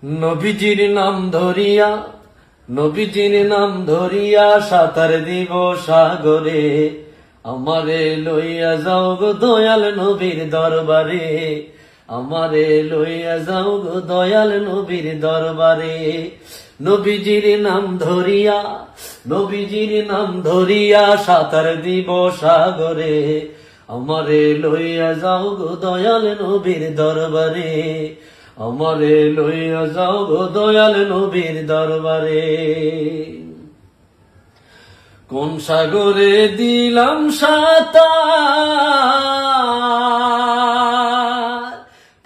নবীজির নাম ধরিয়া, নবীজির নাম ধরিয়া সাঁতার দিব সাগরে। আমারে লইয়া যাও গো দয়াল নবীর দরবারে, আমারে লইয়া যাও গো দয়াল নবীর দরবারে। নবীজির নাম ধরিয়া, নবীজির নাম ধরিয়া সাঁতার দিব সাগরে। আমারে লইয়া যাও গো দয়াল নবীর দরবারে, আমারে লইয়া যাও গো দয়াল নবীর দরবারে। কোন সাগরে দিলাম সাঁতার,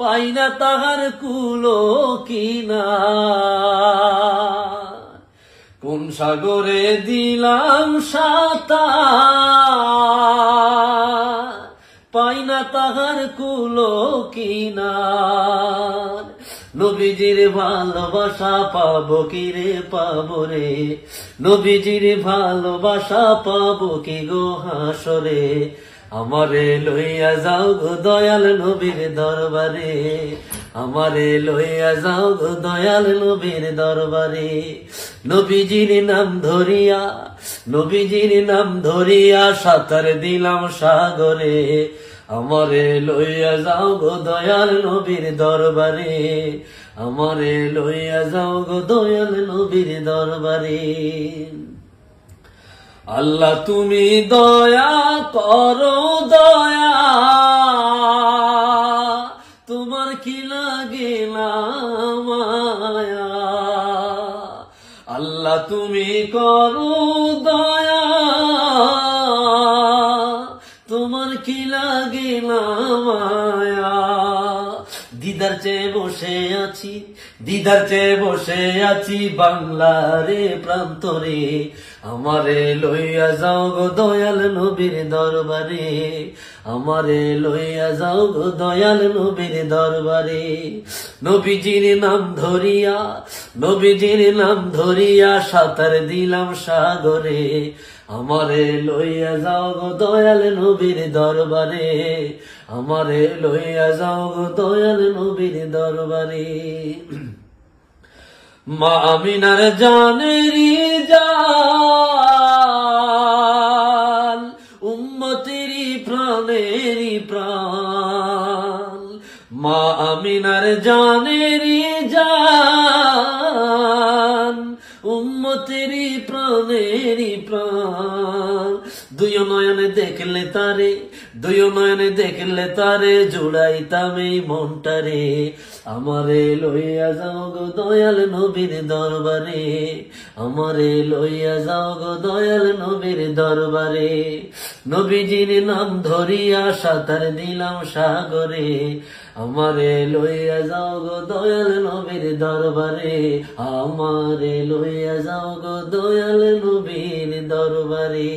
পাই না তাহার কুলো কিনার। কোন সাগরে দিলাম সাঁতার, পাই না তাহার কুলো কিনার। নবীজির ভালোবাসা পাবো কি রে পাবো রে, নবীজির ভালোবাসা পাবো কি গো হাসরে। আমারে লইয়া যাও গো দয়াল নবীর দরবারে, আমারে লইয়া যাও গো দয়াল নবীর দরবারে। নবীজির নাম ধরিয়া, নবীজির নাম ধরিয়া সাঁতার দিলাম সাগরে। আমারে লইয়া যাও গো দয়াল নবীর দরবারে, আমারে লইয়া যাও গো দয়াল নবীর দরবারে। আল্লাহ তুমি দয়া করো দয়া, তোমার কি লাগে না মায়া। আল্লাহ তুমি করো দয়া, তোমার কি লাগে না মায়া। দিদার চেয়ে বসে আছি, দিদার চেয়ে বসে আছি বাংলারে প্রান্তরে। আমারে লইয়া যাও গো দয়াল নবীর দরবারে, আমারে লইয়া যাও গো দয়াল নবীর দরবারে। নবীজির নাম ধরিয়া, নবীজির নাম ধরিয়া সাঁতার দিলাম সাগরে। আমারে লইয়া যাও গো দয়াল নবীর দরবারে, আমারে লইয়া যাও গো দয়াল নবীর দরবারে। মা আমিনার জানেরি জান, উম্মতেরি প্রাণেরি প্রাণ। মা আমিনার জানেরি জান, উম্মতেরি প্রাণেরি প্রাণ। দুই নয়নে দেখলে তারে, দুই নয়নে দেখলে তারে জুড়াইতাম এই মনটারে। আমারে লইয়া যাও গো দয়াল নবীর দরবারে, আমারে লইয়া যাও গো দয়াল নবীর দরবারে। নবীজির নাম ধরিয়া সাঁতার দিলাম সাগরে। আমারে লইয়া যাও গো দয়াল নবীর দরবারে, আমারে লইয়া যাও গো দয়াল নবীর দরবারে।